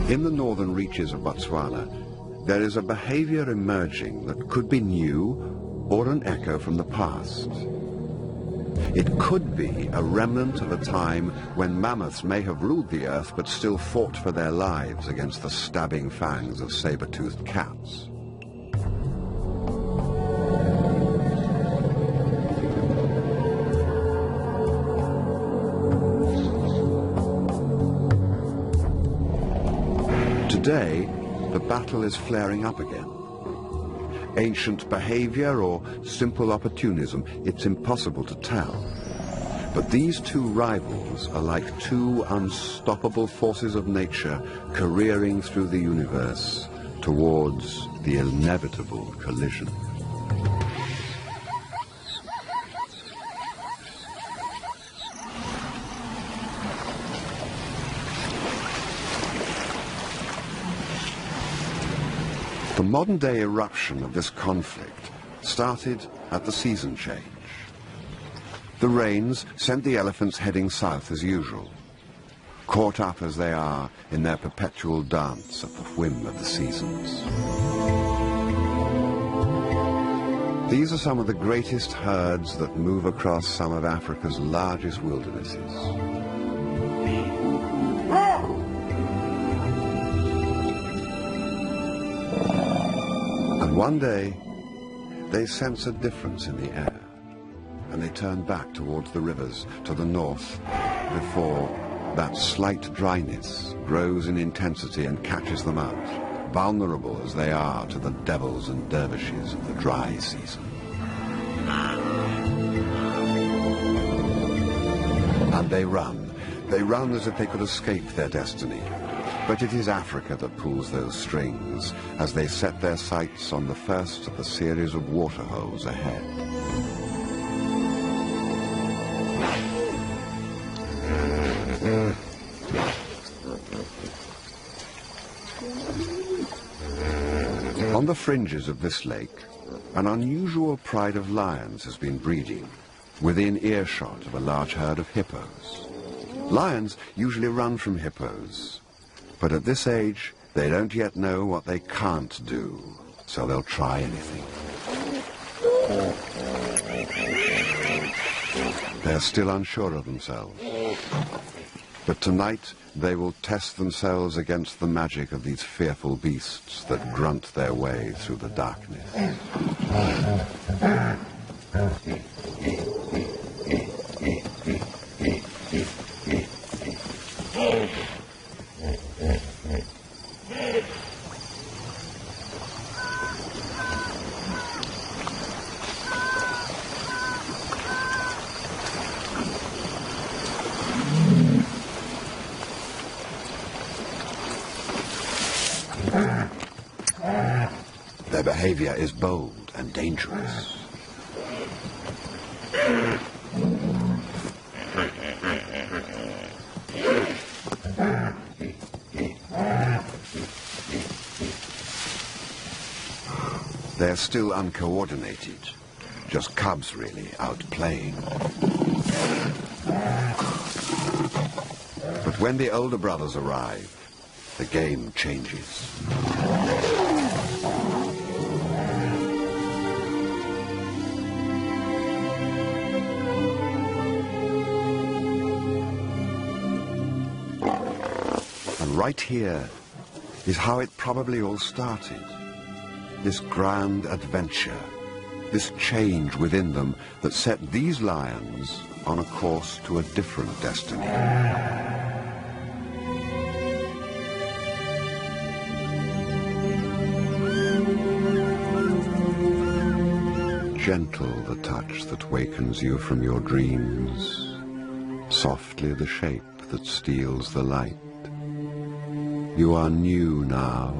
In the northern reaches of Botswana, there is a behavior emerging that could be new or an echo from the past. It could be a remnant of a time when mammoths may have ruled the earth but still fought for their lives against the stabbing fangs of saber-toothed cats. Today, the battle is flaring up again. Ancient behavior or simple opportunism, it's impossible to tell. But these two rivals are like two unstoppable forces of nature careering through the universe towards the inevitable collision. The modern-day eruption of this conflict started at the season change. The rains sent the elephants heading south as usual, caught up as they are in their perpetual dance at the whim of the seasons. These are some of the greatest herds that move across some of Africa's largest wildernesses. And one day, they sense a difference in the air, and they turn back towards the rivers to the north before that slight dryness grows in intensity and catches them out, vulnerable as they are to the devils and dervishes of the dry season. And they run as if they could escape their destiny. But it is Africa that pulls those strings as they set their sights on the first of the series of waterholes ahead. On the fringes of this lake, an unusual pride of lions has been breeding, within earshot of a large herd of hippos. Lions usually run from hippos, but at this age, they don't yet know what they can't do, so they'll try anything. They're still unsure of themselves. But tonight, they will test themselves against the magic of these fearful beasts that grunt their way through the darkness. Their behavior is bold and dangerous. They're still uncoordinated, just cubs really, out playing. But when the older brothers arrive, the game changes. And right here is how it probably all started. This grand adventure, this change within them that set these lions on a course to a different destiny. Gentle the touch that wakens you from your dreams, softly the shape that steals the light. You are new now,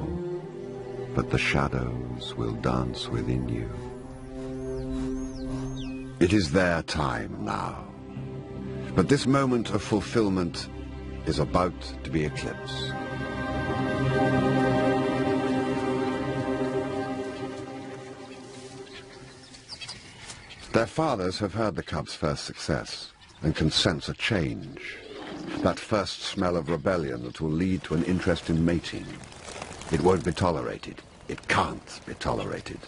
but the shadows will dance within you. It is their time now, but this moment of fulfillment is about to be eclipsed. Their fathers have heard the cubs' first success and can sense a change. That first smell of rebellion that will lead to an interest in mating. It won't be tolerated. It can't be tolerated.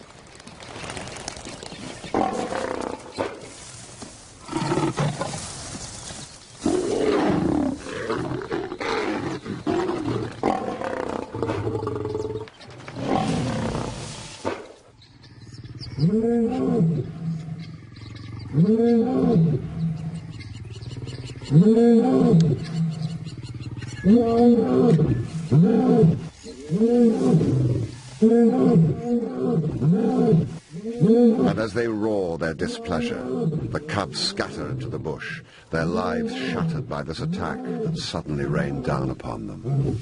And as they roar their displeasure, the cubs scatter into the bush, their lives shattered by this attack that suddenly rained down upon them.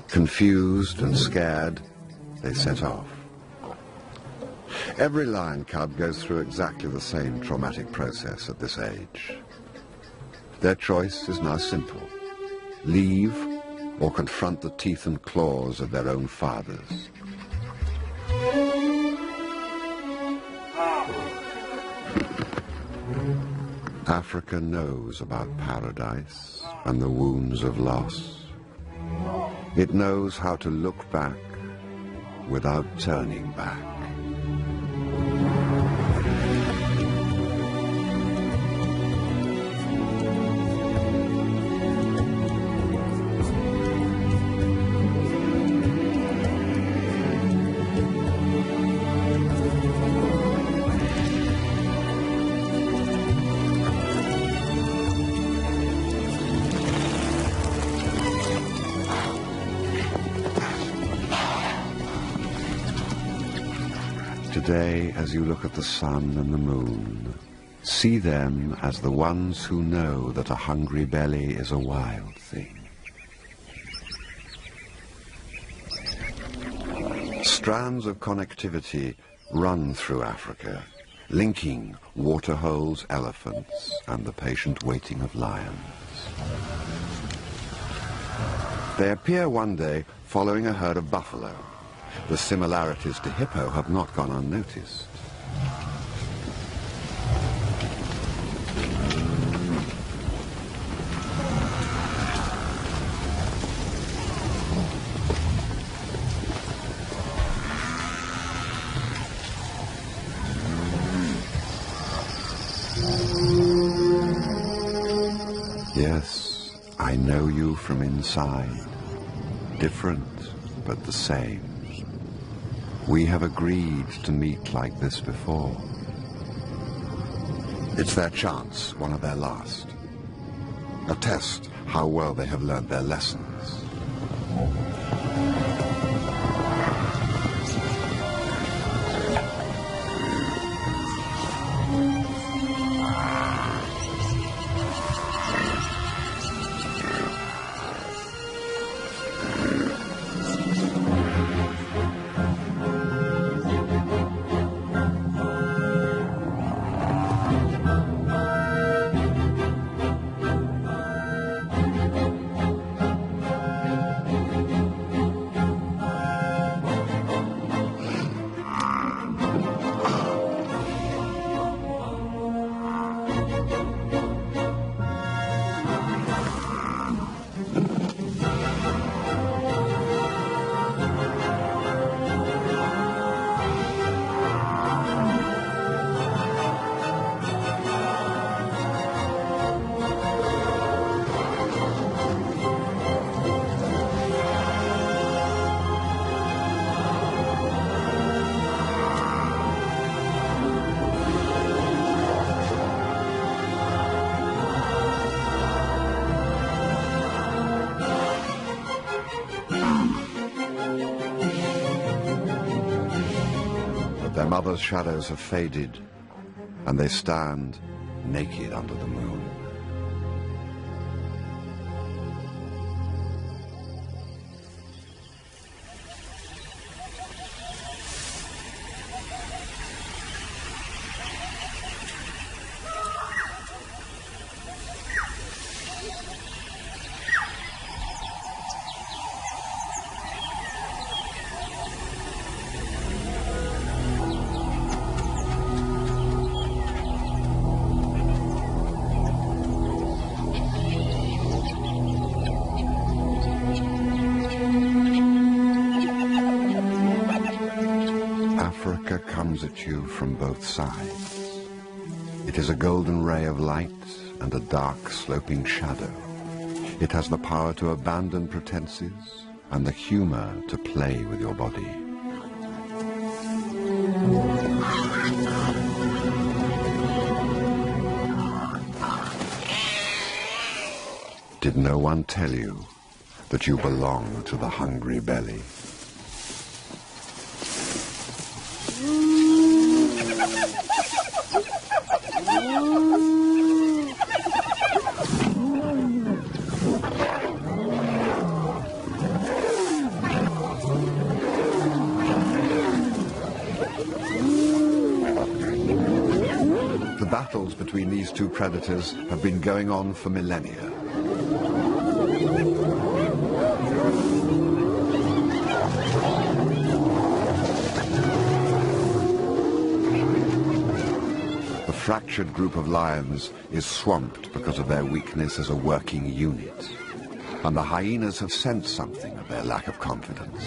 Confused and scared, they set off. Every lion cub goes through exactly the same traumatic process at this age. Their choice is now simple: leave or confront the teeth and claws of their own fathers. Africa knows about paradise and the wounds of loss. It knows how to look back without turning back. Today, as you look at the sun and the moon, see them as the ones who know that a hungry belly is a wild thing. Strands of connectivity run through Africa, linking waterholes, elephants, and the patient waiting of lions. They appear one day following a herd of buffalo. The similarities to hippo have not gone unnoticed. Yes, I know you from inside. Different, but the same. We have agreed to meet like this before. It's their chance, one of their last. A test how well they have learned their lessons. Their mother's shadows have faded, and they stand naked under the moon. Africa comes at you from both sides. It is a golden ray of light and a dark sloping shadow. It has the power to abandon pretenses and the humor to play with your body. Did no one tell you that you belong to the hungry belly? The battles between these two predators have been going on for millennia. The fractured group of lions is swamped because of their weakness as a working unit, and the hyenas have sensed something of their lack of confidence.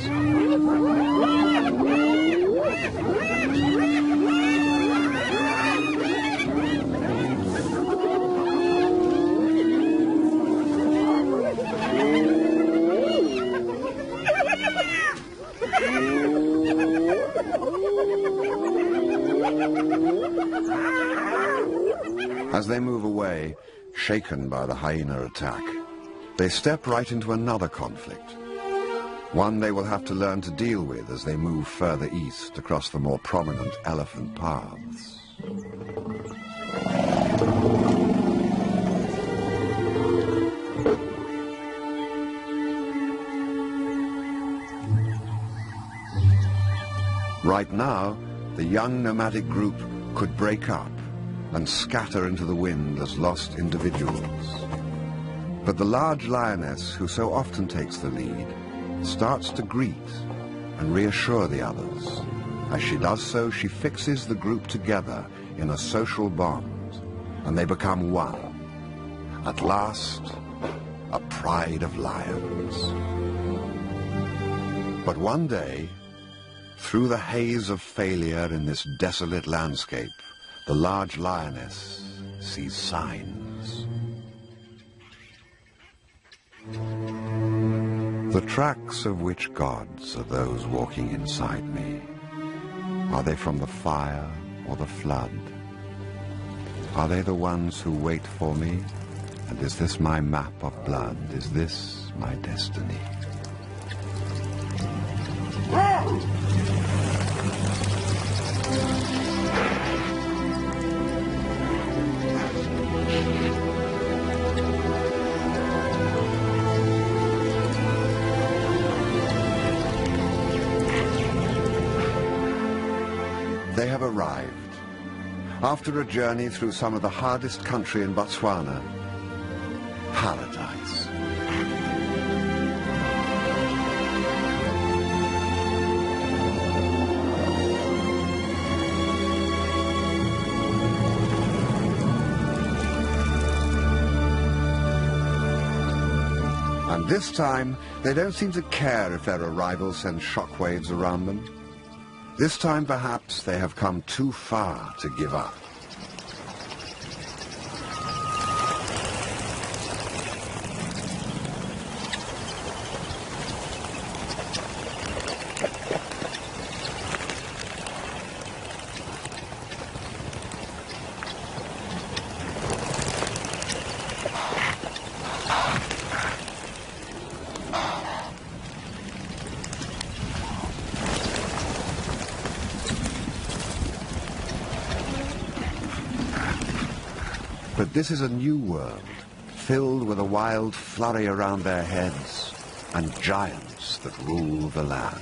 As they move away, shaken by the hyena attack, they step right into another conflict, one they will have to learn to deal with as they move further east across the more prominent elephant paths. Right now, the young nomadic group could break up and scatter into the wind as lost individuals. But the large lioness, who so often takes the lead, starts to greet and reassure the others. As she does so, she fixes the group together in a social bond, and they become one. At last, a pride of lions. But one day, through the haze of failure in this desolate landscape, the large lioness sees signs. The tracks of which gods are those walking inside me? Are they from the fire or the flood? Are they the ones who wait for me? And is this my map of blood? Is this my destiny? They have arrived. After a journey through some of the hardest country in Botswana, paradise. And this time, they don't seem to care if their arrival sends shockwaves around them. This time, perhaps, they have come too far to give up. But this is a new world, filled with a wild flurry around their heads and giants that rule the land.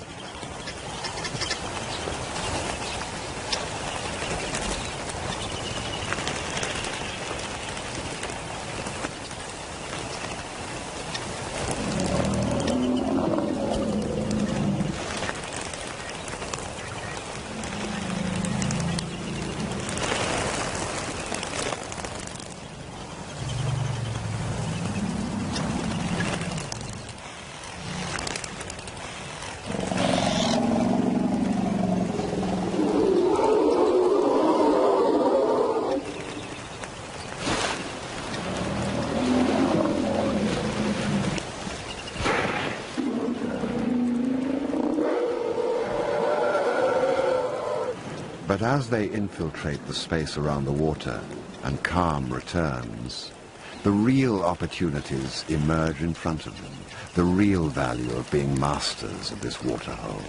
But as they infiltrate the space around the water and calm returns, the real opportunities emerge in front of them, the real value of being masters of this waterhole.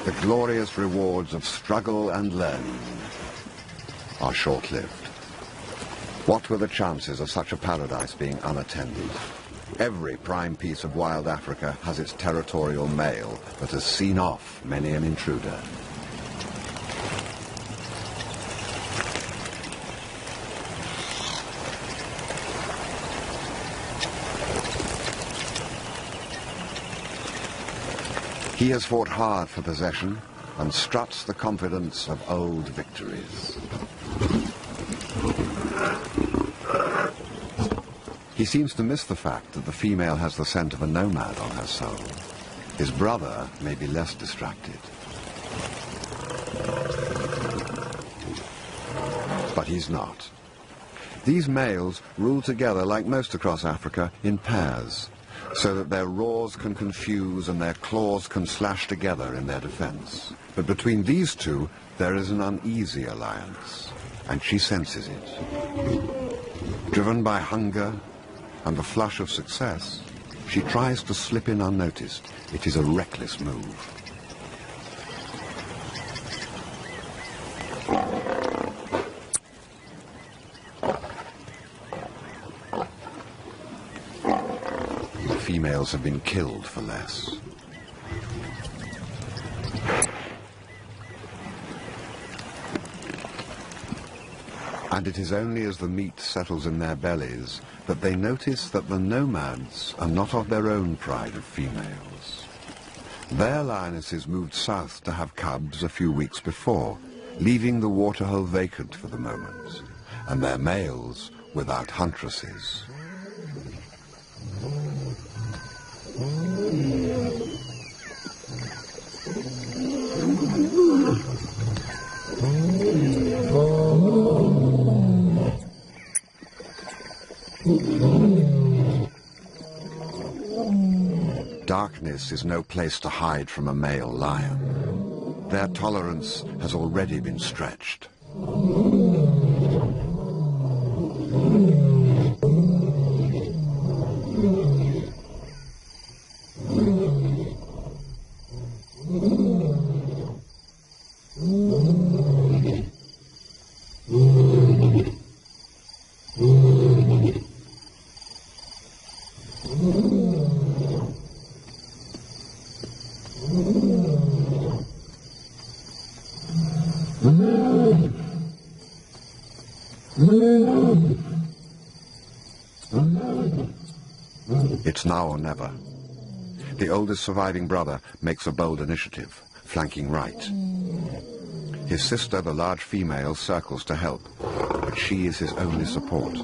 The glorious rewards of struggle and learning are short-lived. What were the chances of such a paradise being unattended? Every prime piece of wild Africa has its territorial male that has seen off many an intruder. He has fought hard for possession and struts the confidence of old victories. He seems to miss the fact that the female has the scent of a nomad on her soul. His brother may be less distracted. But he's not. These males rule together, like most across Africa, in pairs, so that their roars can confuse and their claws can slash together in their defense. But between these two, there is an uneasy alliance, and she senses it. Driven by hunger and the flush of success, she tries to slip in unnoticed. It is a reckless move. Females have been killed for less. And it is only as the meat settles in their bellies that they notice that the nomads are not of their own pride of females. Their lionesses moved south to have cubs a few weeks before, leaving the waterhole vacant for the moment, and their males without huntresses. Darkness is no place to hide from a male lion. Their tolerance has already been stretched. It's now or never. The oldest surviving brother makes a bold initiative, flanking right. His sister, the large female, circles to help, but she is his only support.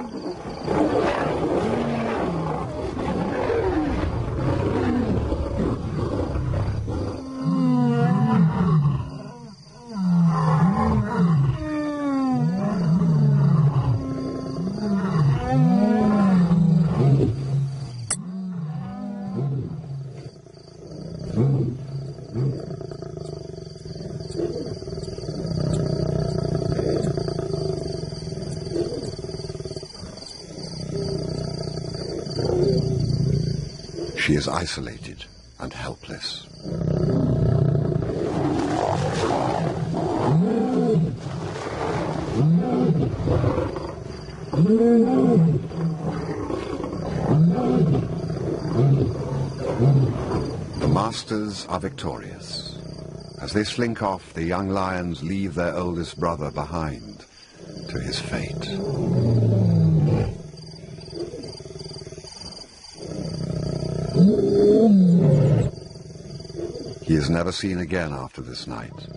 She is isolated and helpless. masters are victorious. As they slink off, the young lions leave their oldest brother behind to his fate. He is never seen again after this night.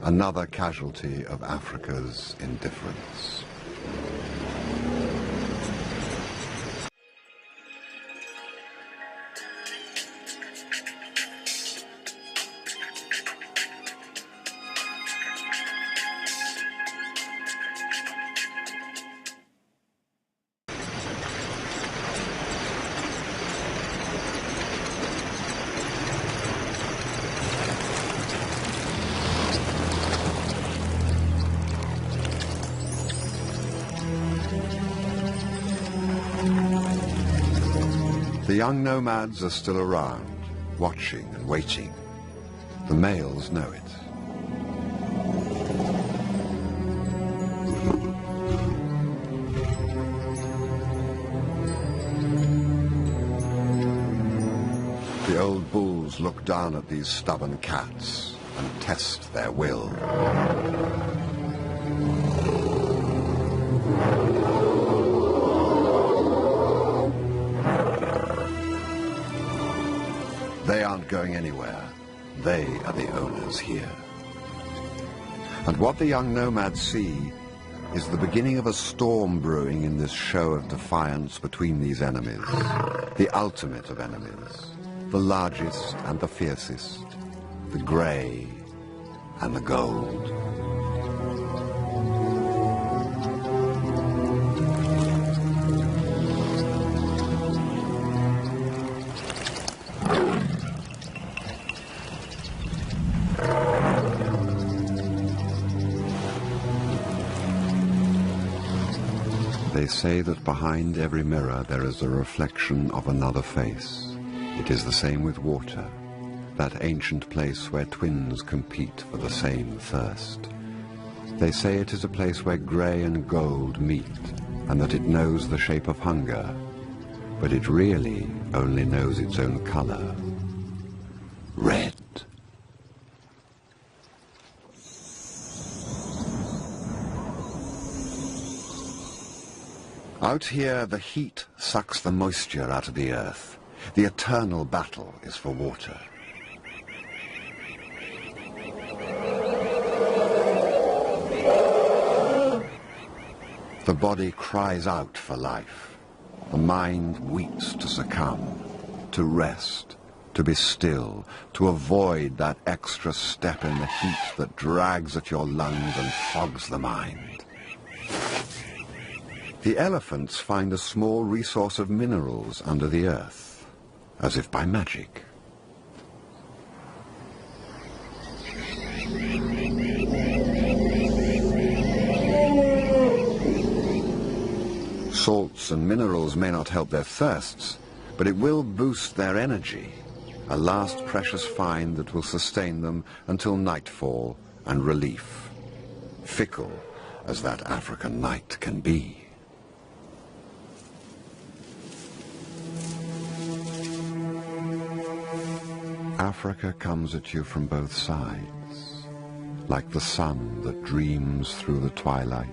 Another casualty of Africa's indifference. The young nomads are still around, watching and waiting. The males know it. The old bulls look down at these stubborn cats and test their will. They aren't going anywhere. They are the owners here. And what the young nomads see is the beginning of a storm brewing in this show of defiance between these enemies, the ultimate of enemies, the largest and the fiercest, the grey and the gold. They say that behind every mirror there is a reflection of another face. It is the same with water, that ancient place where twins compete for the same thirst. They say it is a place where grey and gold meet, and that it knows the shape of hunger, but it really only knows its own colour, red. Out here, the heat sucks the moisture out of the earth. The eternal battle is for water. The body cries out for life. The mind weeps to succumb, to rest, to be still, to avoid that extra step in the heat that drags at your lungs and fogs the mind. The elephants find a small resource of minerals under the earth, as if by magic. Salts and minerals may not help their thirsts, but it will boost their energy, a last precious find that will sustain them until nightfall and relief, fickle as that African night can be. Africa comes at you from both sides, like the sun that dreams through the twilight,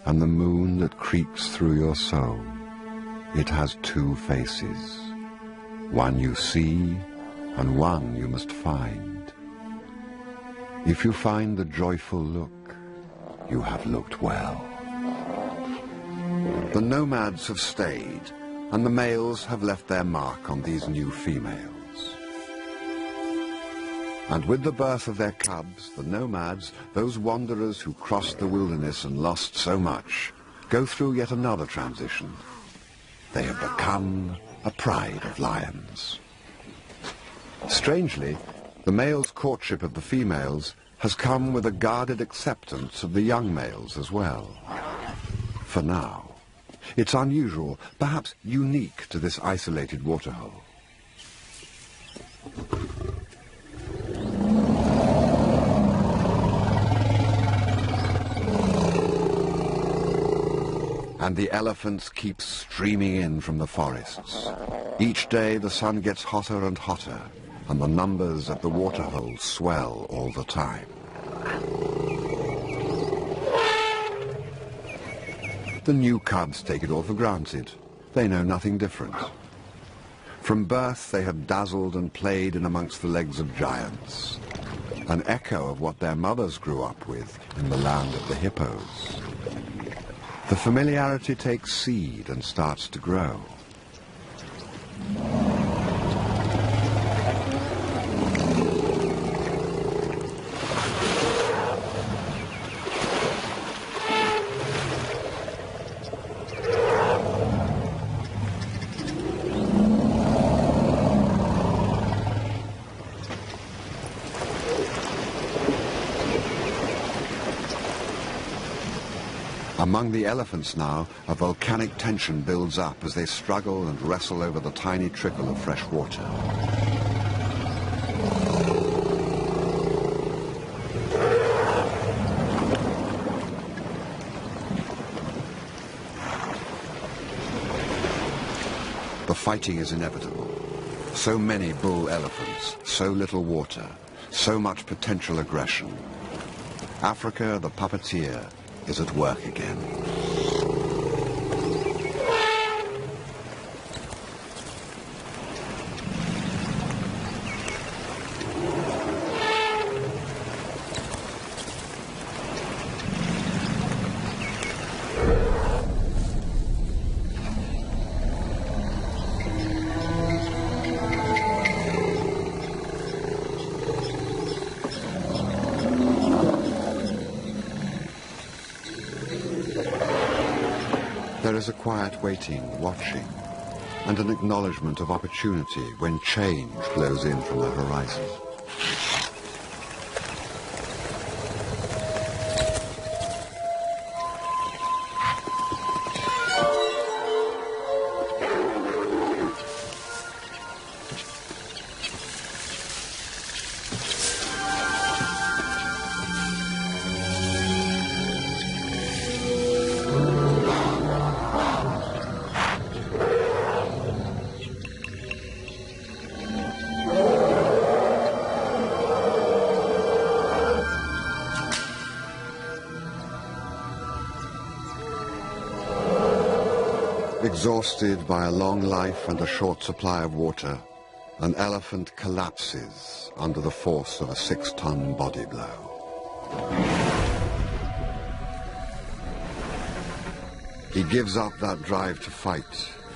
and the moon that creeps through your soul. It has two faces, one you see, and one you must find. If you find the joyful look, you have looked well. The nomads have stayed, and the males have left their mark on these new females. And with the birth of their cubs, the nomads, those wanderers who crossed the wilderness and lost so much, go through yet another transition. They have become a pride of lions. Strangely, the male's courtship of the females has come with a guarded acceptance of the young males as well. For now. It's unusual, perhaps unique to this isolated waterhole. And the elephants keep streaming in from the forests. Each day the sun gets hotter and hotter, and the numbers at the waterholes swell all the time. The new cubs take it all for granted. They know nothing different. From birth they have dazzled and played in amongst the legs of giants, an echo of what their mothers grew up with in the land of the hippos. The familiarity takes seed and starts to grow. Among the elephants now, a volcanic tension builds up as they struggle and wrestle over the tiny trickle of fresh water. The fighting is inevitable. So many bull elephants, so little water, so much potential aggression. Africa, the puppeteer, is at work again. There is a quiet waiting, watching, and an acknowledgement of opportunity when change flows in from the horizon. Exhausted by a long life and a short supply of water, an elephant collapses under the force of a 6-ton body blow. He gives up that drive to fight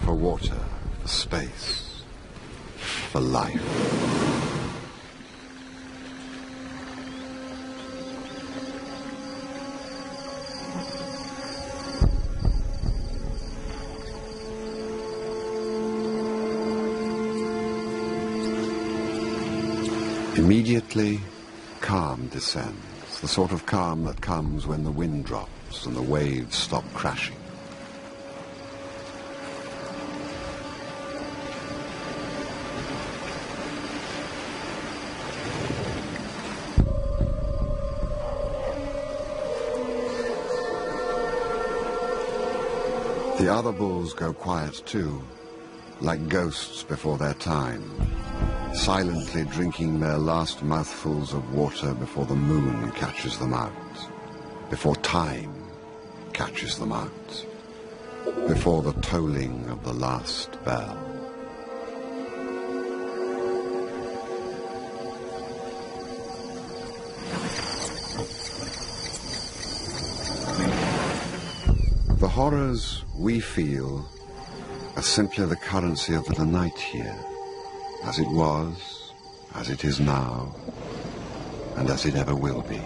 for water, for space, for life. Immediately, calm descends, the sort of calm that comes when the wind drops and the waves stop crashing. The other bulls go quiet too, like ghosts before their time, silently drinking their last mouthfuls of water before the moon catches them out, before time catches them out, before the tolling of the last bell. The horrors we feel are simply the currency of the night here, as it was, as it is now, and as it ever will be.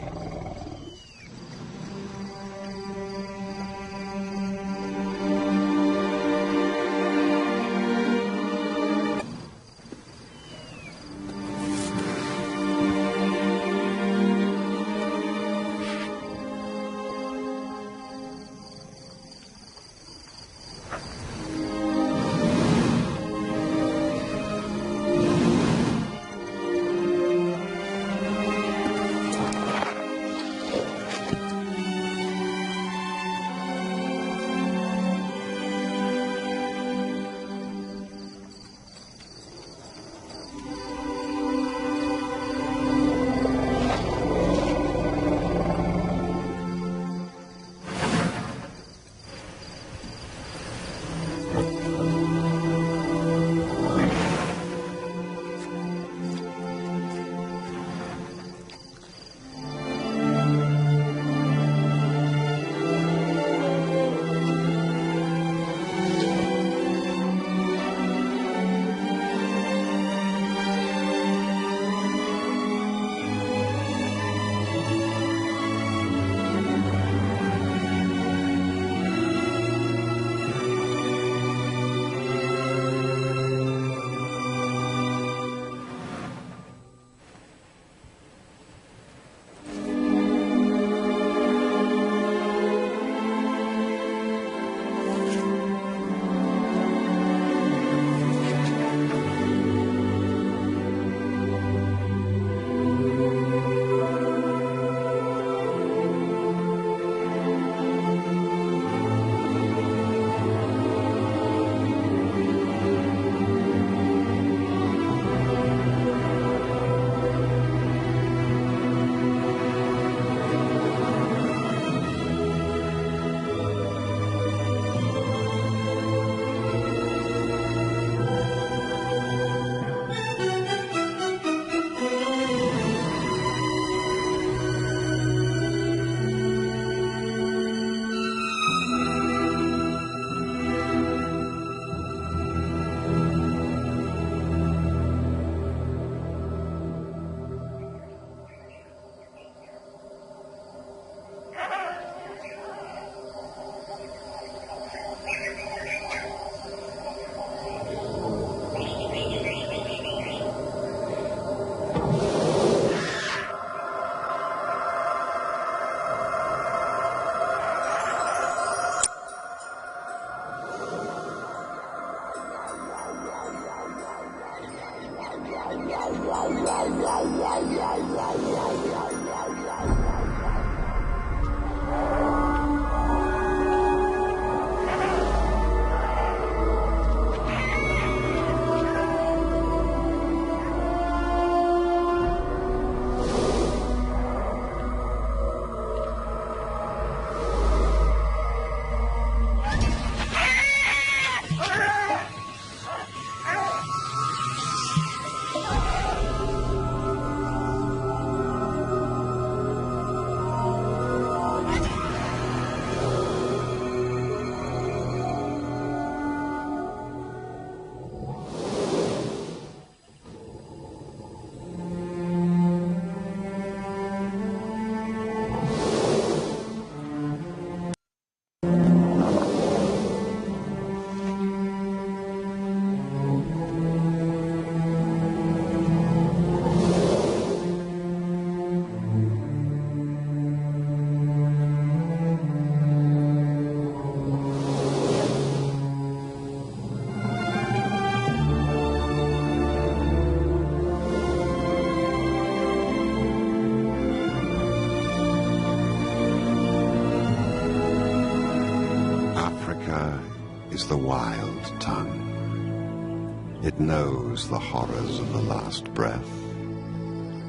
is the wild tongue. It knows the horrors of the last breath.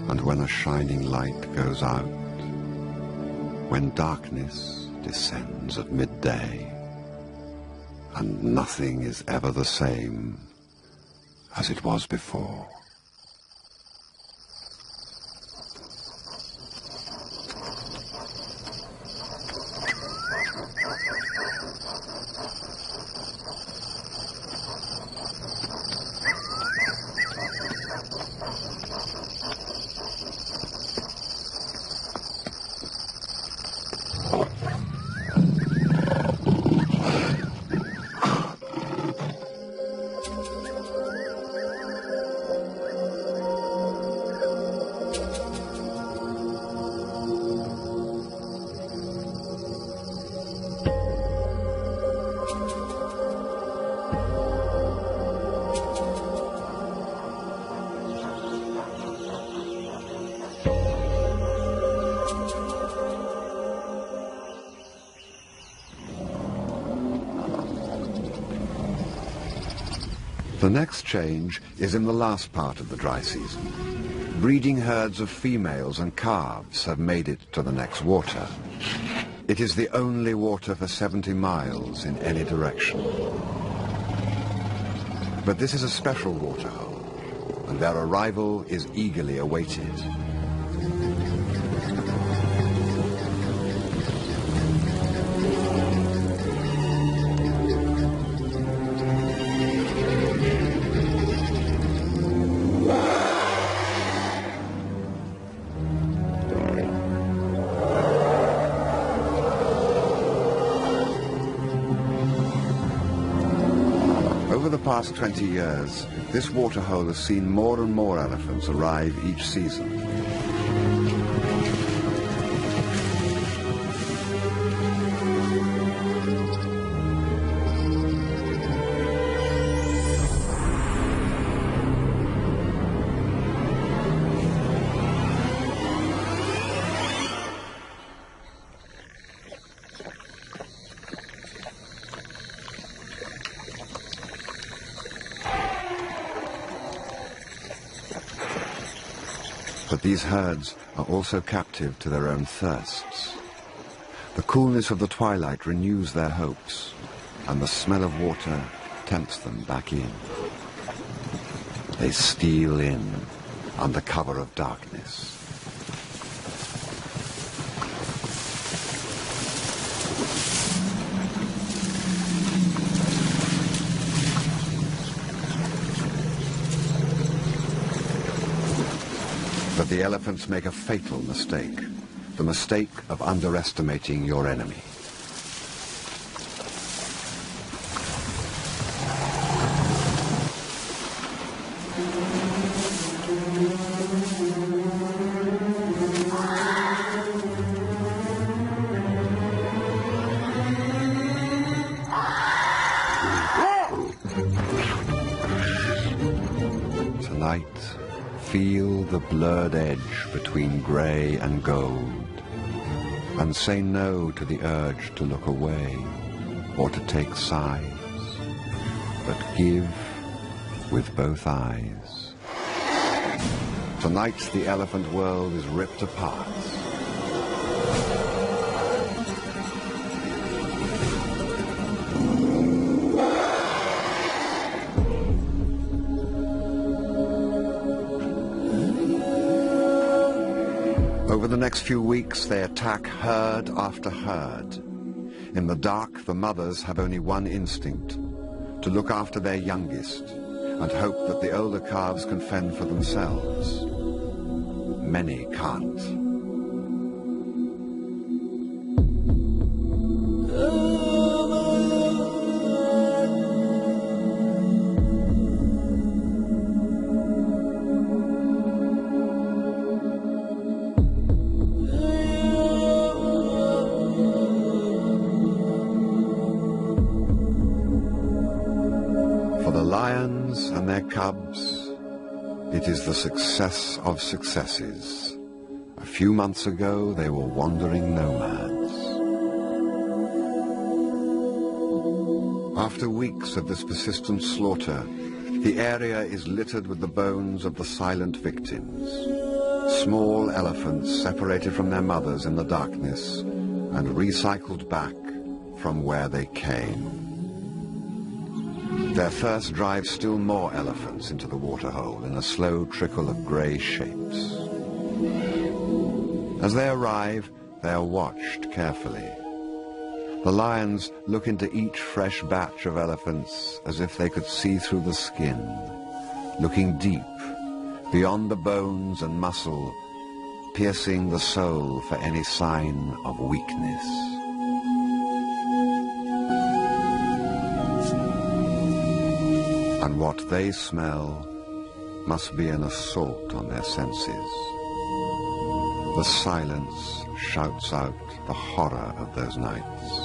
And when a shining light goes out, when darkness descends at midday, and nothing is ever the same as it was before. The next change is in the last part of the dry season. Breeding herds of females and calves have made it to the next water. It is the only water for 70 miles in any direction. But this is a special waterhole, and their arrival is eagerly awaited. Over the past 20 years, this waterhole has seen more and more elephants arrive each season. But these herds are also captive to their own thirsts. The coolness of the twilight renews their hopes, and the smell of water tempts them back in. They steal in under cover of darkness. But the elephants make a fatal mistake, the mistake of underestimating your enemy. Tonight, feel the blurred edge between grey and gold, and say no to the urge to look away or to take sides, but give with both eyes. Tonight the elephant world is ripped apart. Over the next few weeks, they attack herd after herd. In the dark, the mothers have only one instinct, to look after their youngest and hope that the older calves can fend for themselves. Many can't. Lions and their cubs, it is the success of successes. A few months ago, they were wandering nomads. After weeks of this persistent slaughter, the area is littered with the bones of the silent victims. Small elephants separated from their mothers in the darkness and recycled back from where they came. Their thirst drives still more elephants into the waterhole in a slow trickle of grey shapes. As they arrive, they are watched carefully. The lions look into each fresh batch of elephants as if they could see through the skin, looking deep, beyond the bones and muscle, piercing the soul for any sign of weakness. And what they smell must be an assault on their senses. The silence shouts out the horror of those nights.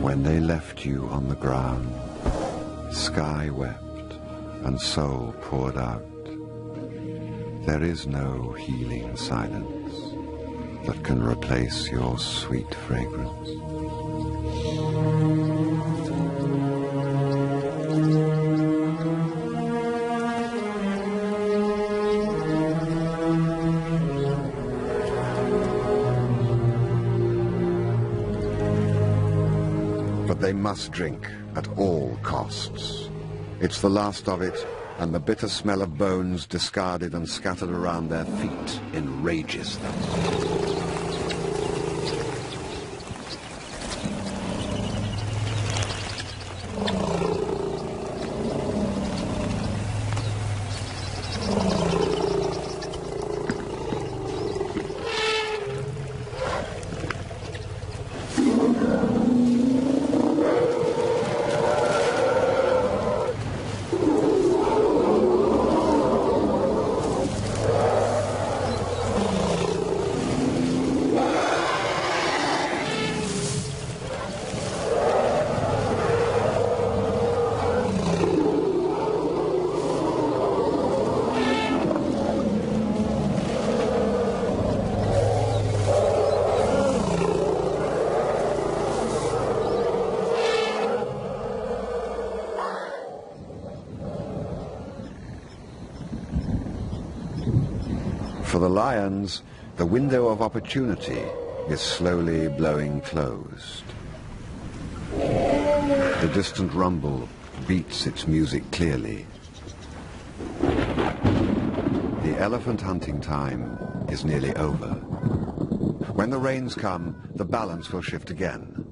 When they left you on the ground, sky wept and soul poured out. There is no healing silence that can replace your sweet fragrance. But they must drink at all costs. It's the last of it, and the bitter smell of bones discarded and scattered around their feet enrages them. For the lions, the window of opportunity is slowly blowing closed. The distant rumble beats its music clearly. The elephant hunting time is nearly over. When the rains come, the balance will shift again.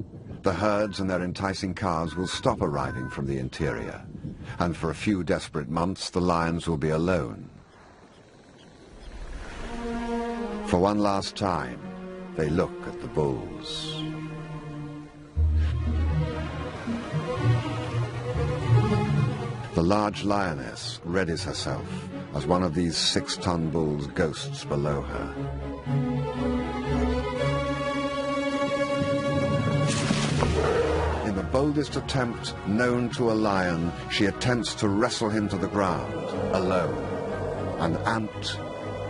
The herds and their enticing calves will stop arriving from the interior, and for a few desperate months the lions will be alone. For one last time, they look at the bulls. The large lioness readies herself as one of these 6-ton bulls ghosts below her. In the boldest attempt known to a lion, she attempts to wrestle him to the ground, alone, an ant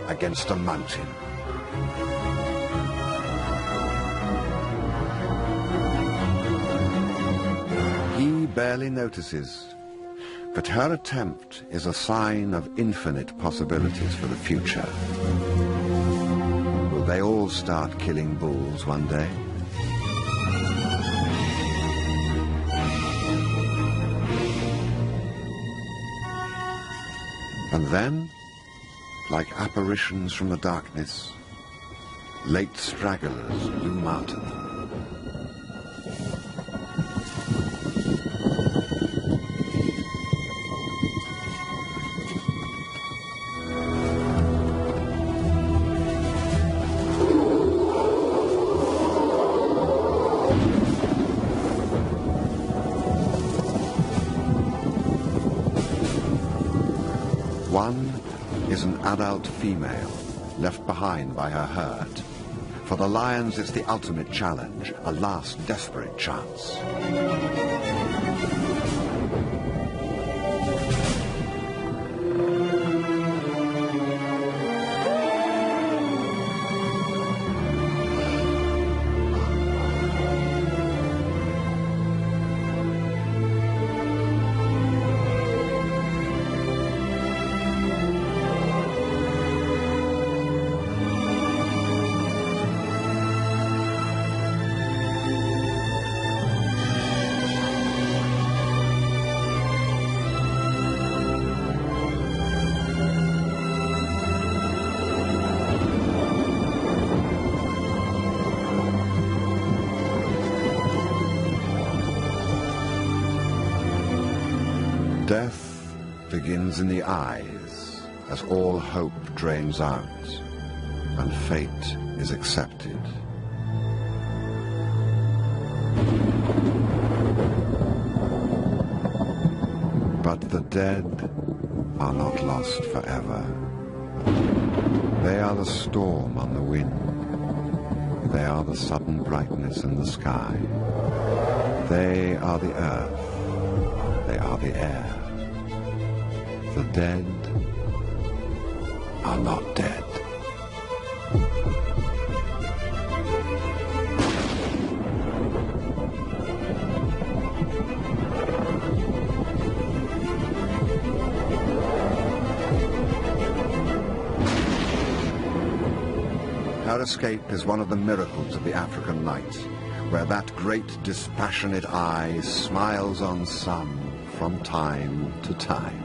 against a mountain. He barely notices, but her attempt is a sign of infinite possibilities for the future. Will they all start killing bulls one day? And then, like apparitions from the darkness, late stragglers loom out of them. One is an adult female left behind by her herd. For the lions, it's the ultimate challenge, a last desperate chance. Death begins in the eyes as all hope drains out and fate is accepted. But the dead are not lost forever. They are the storm on the wind. They are the sudden brightness in the sky. They are the earth. They are the air. The dead are not dead. Her escape is one of the miracles of the African night, where that great dispassionate eye smiles on some from time to time.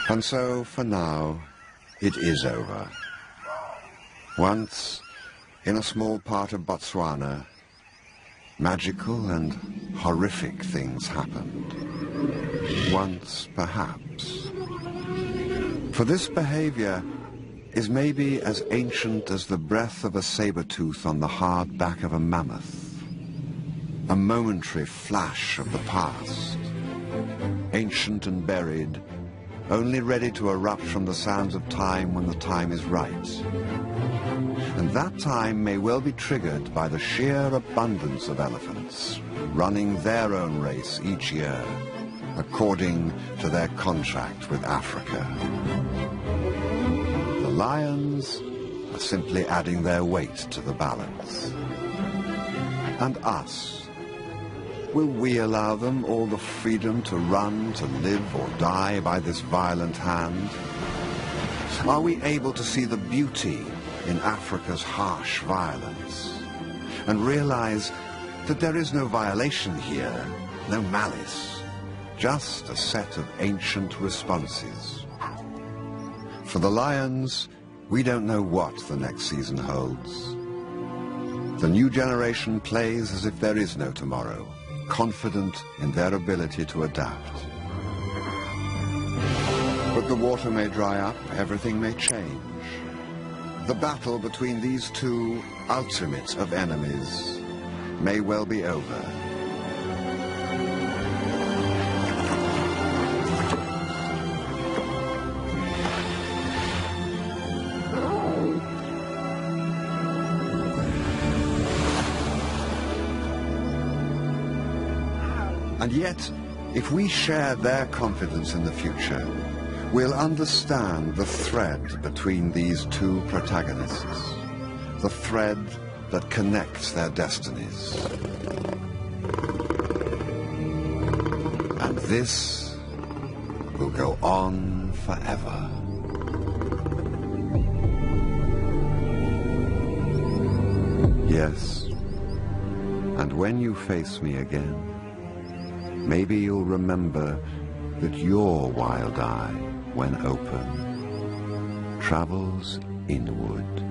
And so, for now, it is over. Once, in a small part of Botswana, magical and horrific things happened. Once, perhaps. For this behavior is maybe as ancient as the breath of a saber-tooth on the hard back of a mammoth. A momentary flash of the past, ancient and buried, only ready to erupt from the sands of time when the time is right. And that time may well be triggered by the sheer abundance of elephants, running their own race each year, according to their contract with Africa. The lions are simply adding their weight to the balance. And us, will we allow them all the freedom to run, to live or die by this violent hand? Are we able to see the beauty in Africa's harsh violence and realize that there is no violation here, no malice, just a set of ancient responses? For the lions, we don't know what the next season holds. The new generation plays as if there is no tomorrow, confident in their ability to adapt. But the water may dry up, everything may change. The battle between these two ultimate of enemies may well be over. And yet, if we share their confidence in the future, we'll understand the thread between these two protagonists, the thread that connects their destinies. And this will go on forever. Yes, and when you face me again, maybe you'll remember that your wild eye, when open, travels inward.